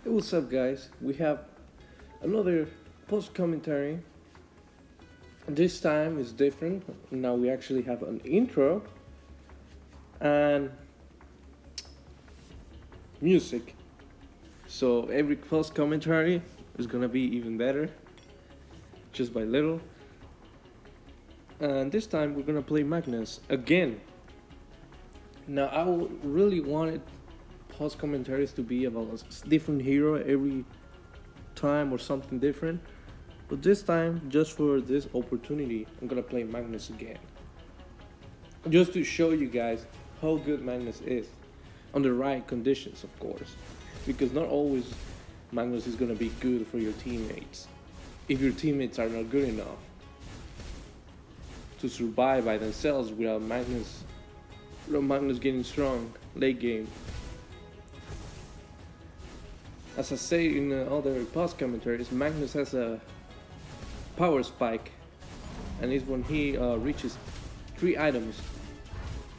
Hey, what's up, guys? We have another post commentary. This time is different. Now we actually have an intro and music. So every post commentary is gonna be even better, just by little. And this time we're gonna play Magnus again. Now really wanted post commentaries to be about a different hero every time or something different. But this time, just for this opportunity, I'm gonna play Magnus again. Just to show you guys how good Magnus is. On the right conditions, of course. Because not always Magnus is gonna be good for your teammates. If your teammates are not good enough to survive by themselves without Magnus getting strong late game. As I say in other past commentaries, Magnus has a power spike, and it's when he reaches 3 items,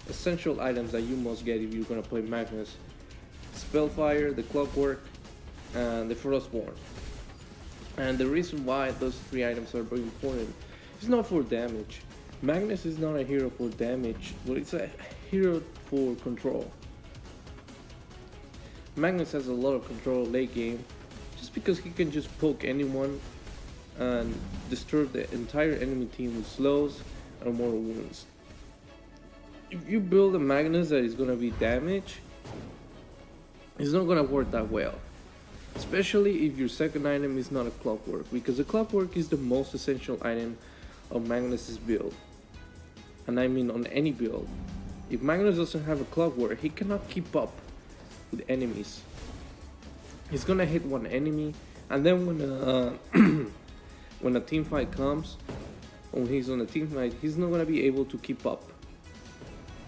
essential items that you must get if you're gonna play Magnus: Spellfire, the Clockwork, and the Frostborn. And the reason why those 3 items are very important is not for damage. Magnus is not a hero for damage, but it's a hero for control. Magnus has a lot of control late game, just because he can just poke anyone and disturb the entire enemy team with slows and mortal wounds. If you build a Magnus that is gonna be damage, it's not gonna work that well. Especially if your second item is not a Clockwork, because the Clockwork is the most essential item of Magnus's build. And I mean on any build. If Magnus doesn't have a Clockwork, he cannot keep up with enemies. He's gonna hit one enemy, and then when a team fight comes, when he's on a team fight, he's not gonna be able to keep up.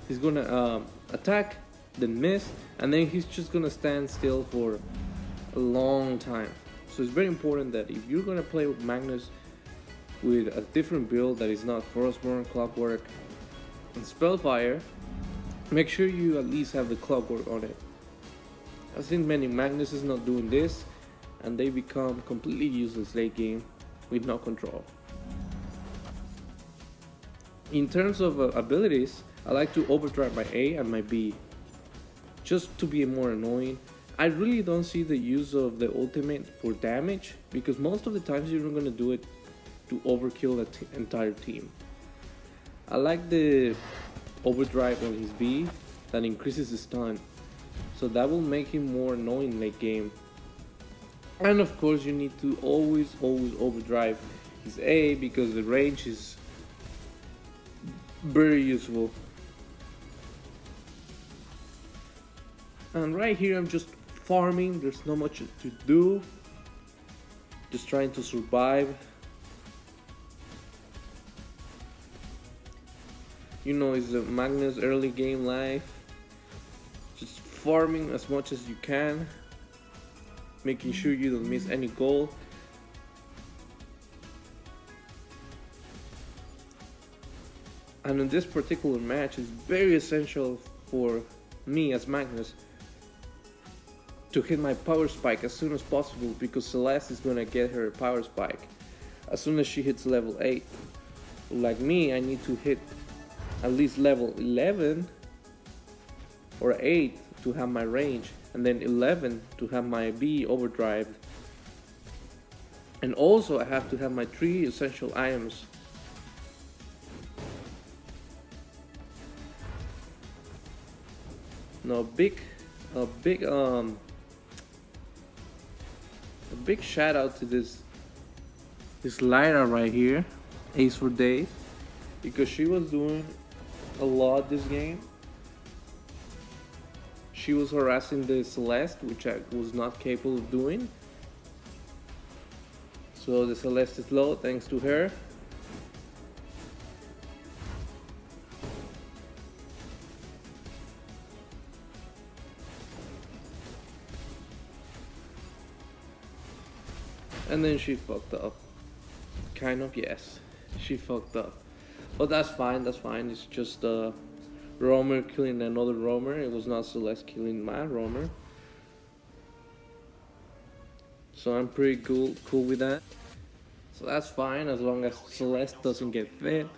He's gonna attack, then miss, and then he's just gonna stand still for a long time. So it's very important that if you're gonna play with Magnus with a different build that is not Frostborn, Clockwork, and Spellfire, make sure you at least have the Clockwork on it. I've seen many Magnuses not doing this, and they become completely useless late game with no control. In terms of abilities, I like to overdrive my A and my B, just to be more annoying. I really don't see the use of the ultimate for damage, because most of the times you're not going to do it to overkill the entire team. I like the overdrive on his B that increases the stun, so that will make him more annoying late game. And of course you need to always overdrive his A, because the range is very useful. And right here I'm just farming, there's not much to do, just trying to survive. You know, it's the Magnus early game life. Just farming as much as you can, making sure you don't miss any goal. And in this particular match, it's very essential for me as Magnus to hit my power spike as soon as possible, because Celeste is gonna get her power spike as soon as she hits level 8. Like me, I need to hit at least level 11 or 8 to have my range, and then 11 to have my B overdrive. And also I have to have my 3 essential items. Now a big shout out to this Lyra right here, Ace for Days, because she was doing a lot this game. She was harassing the Celeste, which I was not capable of doing. So the Celeste is low thanks to her. And then she fucked up. Kind of, yes. She fucked up. But that's fine, it's just Roamer killing another Roamer. It was not Celeste killing my Roamer. so I'm pretty cool with that. So that's fine as long as Celeste doesn't get fed.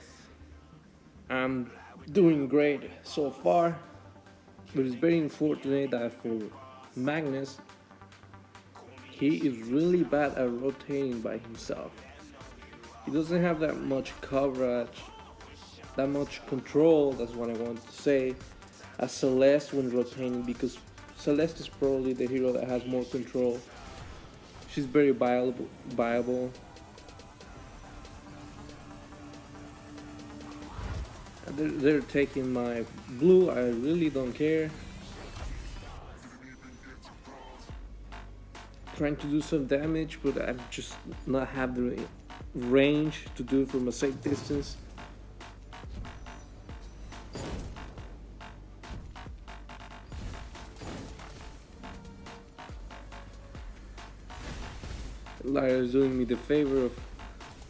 I'm doing great so far, but it's very unfortunate that for Magnus, he is really bad at rotating by himself. He doesn't have that much coverage, that much control, that's what I want to say, as Celeste when rotating, because Celeste is probably the hero that has more control. She's very viable. They're taking my blue, I really don't care. Trying to do some damage, but I just not have the range to do it from a safe distance. Lyra is doing me the favor of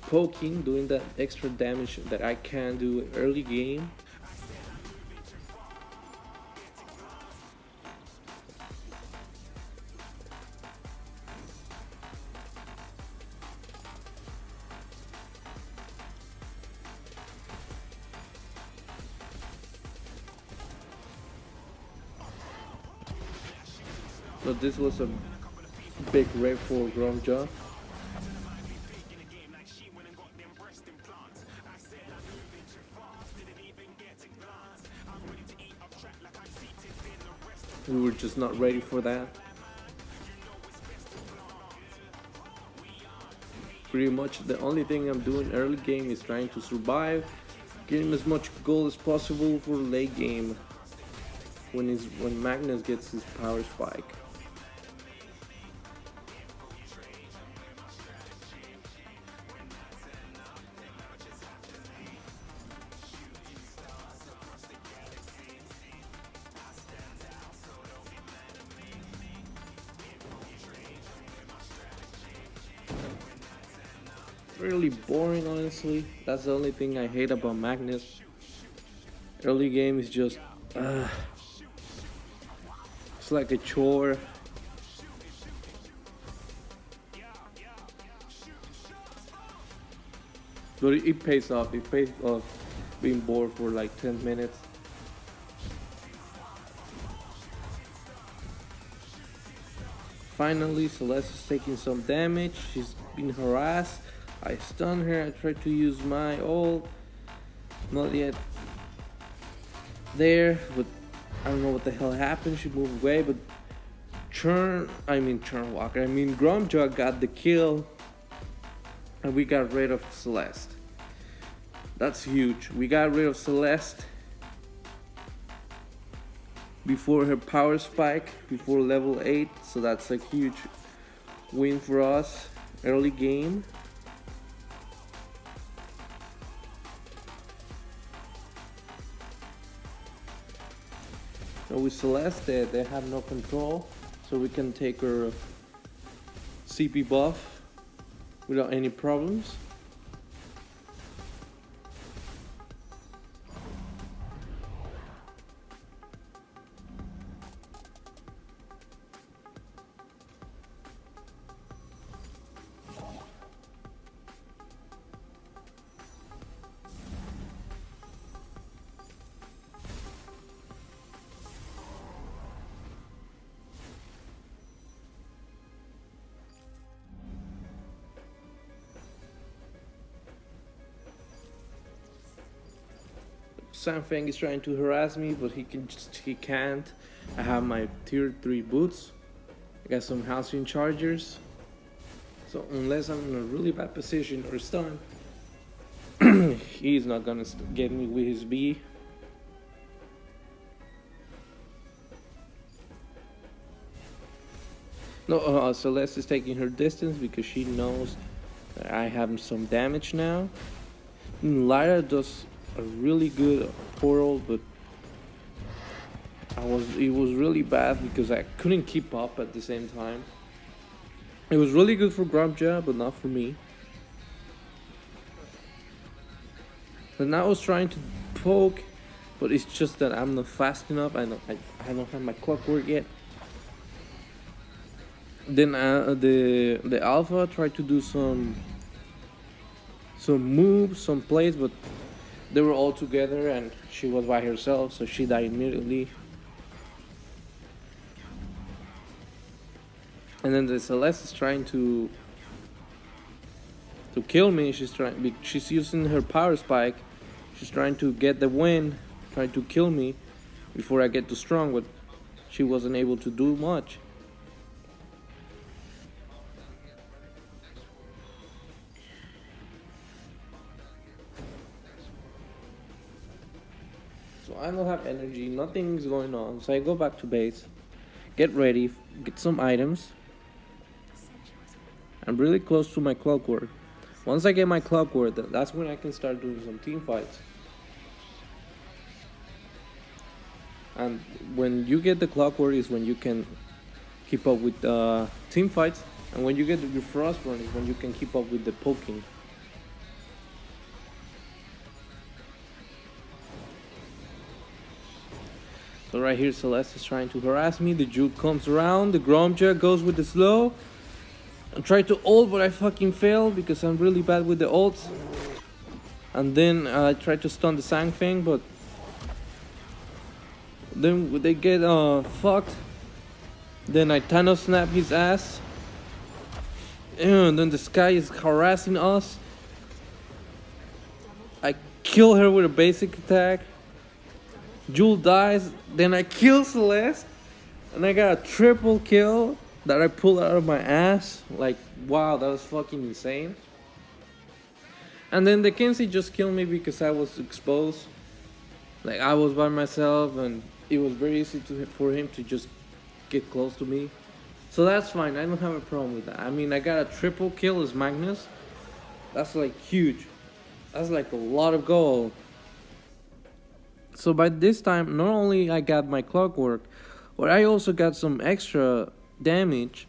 poking, doing that extra damage that I can do early game. But this was a big rip for Gromja. We were just not ready for that. Pretty much the only thing I'm doing early game is trying to survive, getting as much gold as possible for late game when Magnus gets his power spike. Really boring, honestly. That's the only thing I hate about Magnus. Early game is just it's like a chore. But it pays off. It pays off being bored for like 10 minutes. Finally, Celeste is taking some damage. She's been harassed. I stun her, I tried to use my ult. Not yet there, but I don't know what the hell happened. She moved away, but Gromja got the kill. And we got rid of Celeste. That's huge. We got rid of Celeste before her power spike, before level 8. So that's a huge win for us early game. So with Celeste, they have no control, so we can take her CP buff without any problems. Sanfeng is trying to harass me, but he can't. I have my tier 3 boots. I got some Halcyon chargers. So unless I'm in a really bad position or stun, he's not gonna get me with his B. No, Celeste is taking her distance because she knows that I have some damage now. Lyra does a really good portal, but it was really bad because I couldn't keep up at the same time. It was really good for Gromja, but not for me. And I was trying to poke, but it's just that I'm not fast enough. I don't have my clockwork yet. Then the alpha tried to do some moves, some plays, but they were all together and she was by herself, so she died immediately. And then the Celeste is trying to kill me. She's using her power spike. She's trying to get the win, trying to kill me before I get too strong, but she wasn't able to do much. So I don't have energy, nothing's going on. So I go back to base, get ready, get some items. I'm really close to my clockwork. Once I get my clockwork, that's when I can start doing some team fights. And when you get the clockwork is when you can keep up with team fights. And when you get your frostburn is when you can keep up with the poking. So right here Celeste is trying to harass me. The Juke comes around, the Gromja goes with the slow. I tried to ult, but I fucking failed because I'm really bad with the ults. And then I tried to stun the Sang thing, but then they get fucked. Then I Thanos snap his ass. And then the Sky is harassing us. I kill her with a basic attack. Jewel dies. Then I kill Celeste. And I got a triple kill that I pulled out of my ass. Like, wow, that was fucking insane. And then the Kenzie just killed me because I was exposed. Like, I was by myself and it was very easy for him to just get close to me. So that's fine, I don't have a problem with that. I mean, I got a triple kill as Magnus. That's like huge. That's like a lot of gold. So by this time, not only I got my clockwork, but I also got some extra damage.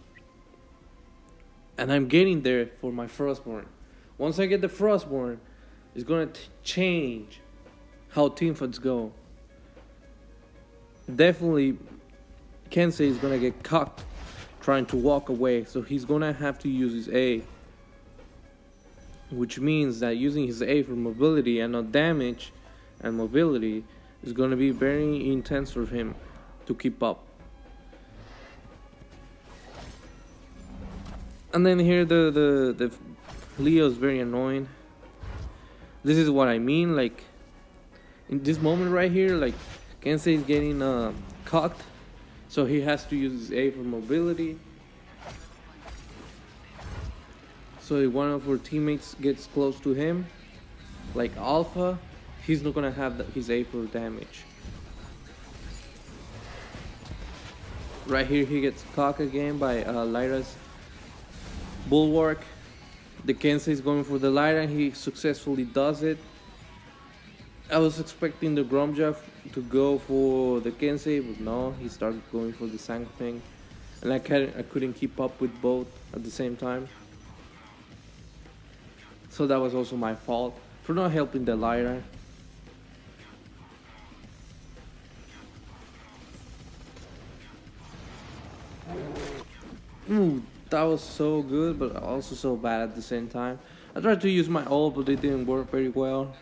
And I'm getting there for my Frostborn. Once I get the Frostborn, it's gonna change how teamfights go. Definitely, Kensei is gonna get cocked trying to walk away, so he's gonna have to use his A. Which means that using his A for mobility and not damage and mobility is gonna be very intense for him to keep up. And then here the Leo is very annoying. This is what I mean, like in this moment right here, like Kensei is getting cocked, so he has to use his A for mobility. So if one of our teammates gets close to him, like Alpha, he's not gonna have his A for damage. Right here he gets cocked again by Lyra's Bulwark. The Kensei is going for the Lyra, he successfully does it. I was expecting the Gromja to go for the Kensei, but no, he started going for the Sang thing. And I couldn't keep up with both at the same time. So that was also my fault for not helping the Lyra. Ooh, that was so good, but also so bad at the same time. I tried to use my ult, but it didn't work very well.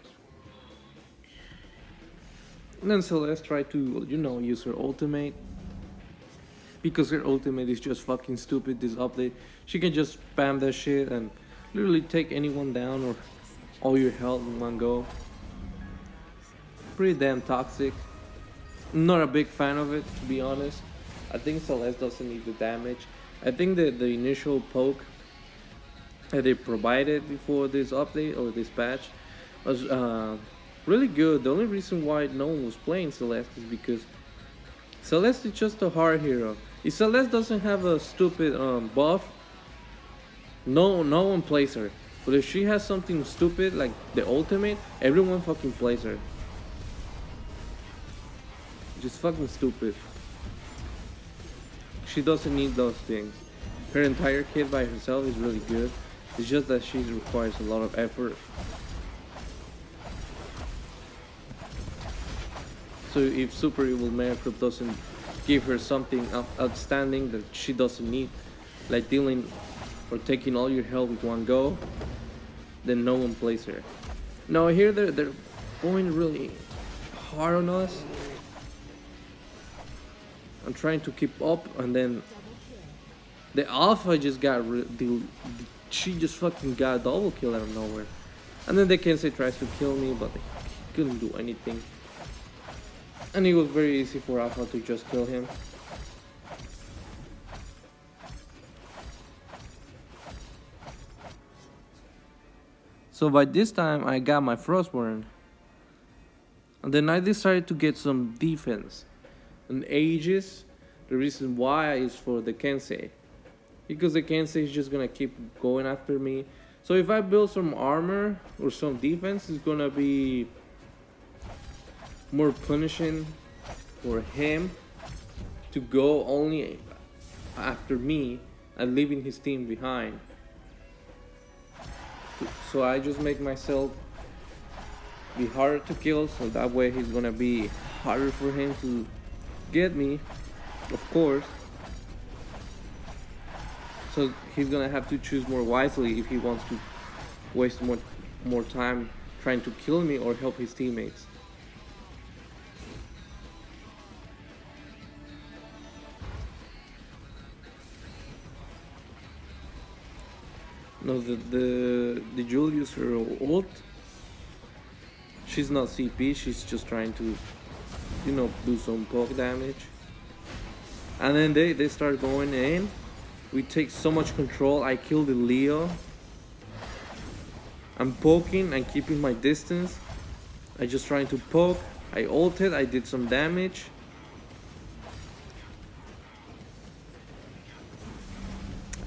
And then Celeste tried to, use her ultimate. Because her ultimate is just fucking stupid this update. She can just spam that shit and literally take anyone down or all your health in one go. Pretty damn toxic. Not a big fan of it, to be honest. I think Celeste doesn't need the damage. I think that the initial poke that they provided before this update or this patch was really good. The only reason why no one was playing Celeste is because Celeste is just a hard hero. If Celeste doesn't have a stupid buff, no one plays her. But if she has something stupid like the ultimate, everyone fucking plays her. Just fucking stupid. She doesn't need those things. Her entire kit by herself is really good. It's just that she requires a lot of effort. So if Super Evil Mary doesn't give her something outstanding that she doesn't need, like dealing or taking all your health with one go, then no one plays her. No, here they're going really hard on us. I'm trying to keep up, and then the alpha just got she just fucking got a double kill out of nowhere. And then the Kensei tries to kill me, but he couldn't do anything. And it was very easy for Alpha to just kill him. So by this time I got my Frostborn. And then I decided to get some defense. And Aegis, the reason why is for the Kensei. Because the Kensei is just gonna keep going after me. So if I build some armor or some defense, it's gonna be more punishing for him to go only after me and leaving his team behind. So I just make myself be harder to kill, so that way he's gonna be harder for him to get me, of course. So he's gonna have to choose more wisely if he wants to waste more time trying to kill me or help his teammates. No, the Julius her ult. She's not CP. She's just trying to, do some poke damage. And then they start going in. We take so much control. I kill the Leo. I'm poking and keeping my distance. I just trying to poke. I ulted. I did some damage.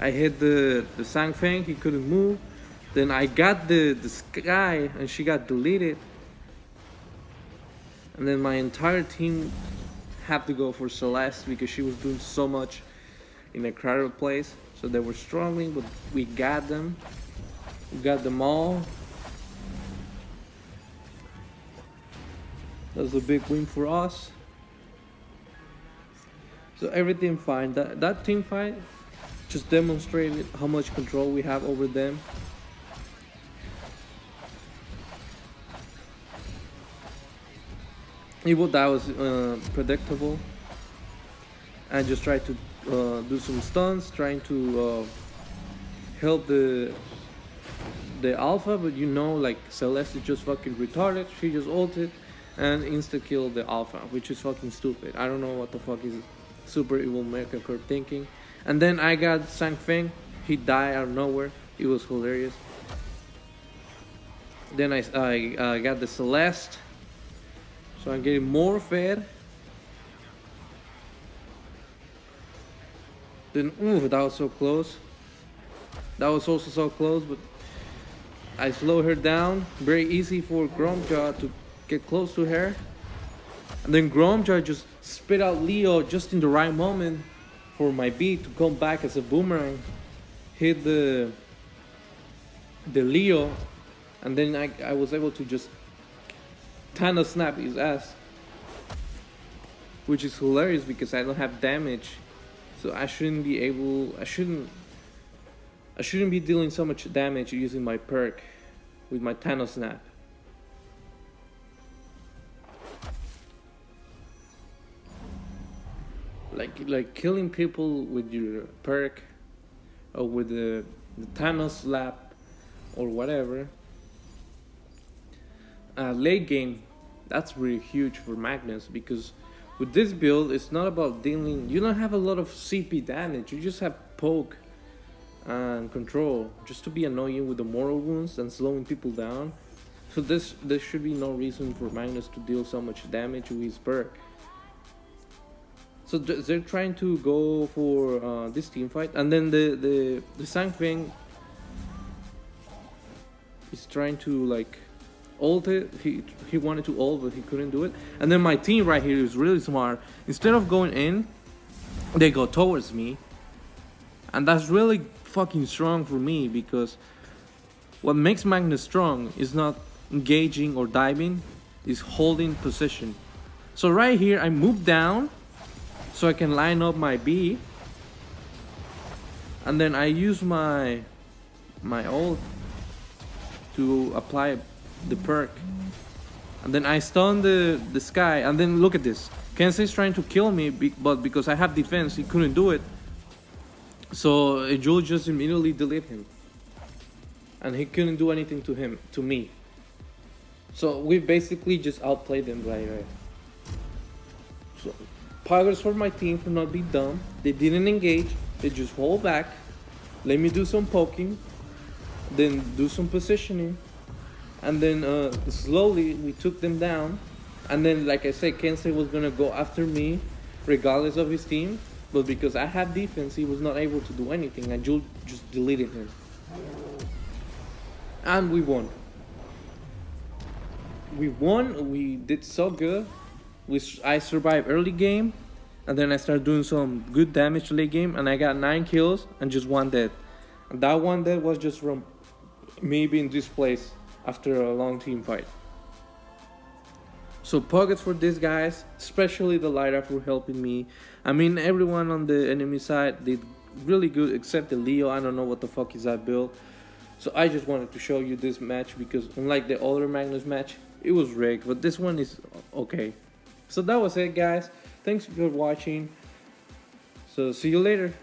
I hit the Sangfang. He couldn't move. Then I got the Sky and she got deleted. And then my entire team had to go for Celeste because she was doing so much in a crowded place. So they were struggling, but we got them. We got them all. That was a big win for us. So everything fine. That team fight just demonstrated how much control we have over them. That was predictable. I just tried to do some stunts, trying to help the alpha, but like Celeste is just fucking retarded. She just ulted and insta killed the alpha, which is fucking stupid. I don't know what the fuck is Super Evil Mecha Corp thinking. And then I got Sangfeng. He died out of nowhere. It was hilarious. Then I got the Celeste. So I'm getting more fed. Then, that was so close. That was also so close, but I slowed her down. Very easy for Gromjaw to get close to her. And then Gromjaw just spit out Leo just in the right moment for my B to come back as a boomerang. Hit the Leo. And then I was able to just Thanos snap his ass. Which is hilarious because I don't have damage. So I shouldn't be dealing so much damage using my perk with my Thanos snap. Like killing people with your perk or with the Thanos slap or whatever. Late game, that's really huge for Magnus because with this build, it's not about dealing. You don't have a lot of CP damage. You just have poke and control, just to be annoying with the mortal wounds and slowing people down. So there should be no reason for Magnus to deal so much damage with his perk. So they're trying to go for this team fight, and then the Sangfeng is trying to ult it. He wanted to ult, but he couldn't do it. And then my team right here is really smart. Instead of going in, they go towards me, and that's really fucking strong for me because what makes Magnus strong is not engaging or diving, is holding position. So right here, I move down so I can line up my B, and then I use my ult to apply the perk, and then I stun the Sky, and then look at this. Kensei's trying to kill me, but because I have defense, he couldn't do it. So Jul just immediately deleted him, and he couldn't do anything to me. So we basically just outplayed them right. So progress for my team for not being dumb. They didn't engage. They just hold back. Let me do some poking, then do some positioning, and then slowly we took them down. And then, like I said, Kensei was gonna go after me, regardless of his team. But because I had defense, he was not able to do anything. And Jul just deleted him, and we won. We did so good. I survived early game, and then I started doing some good damage late game, and I got 9 kills and just 1 death. And that 1 death was just from me being displaced after a long team fight. So pockets for these guys, especially the Lyra for helping me. I mean, everyone on the enemy side did really good except the Leo. I don't know what the fuck is that build. So I just wanted to show you this match because unlike the other Magnus match, it was rigged, but this one is okay. So that was it, guys. Thanks for watching. So see you later.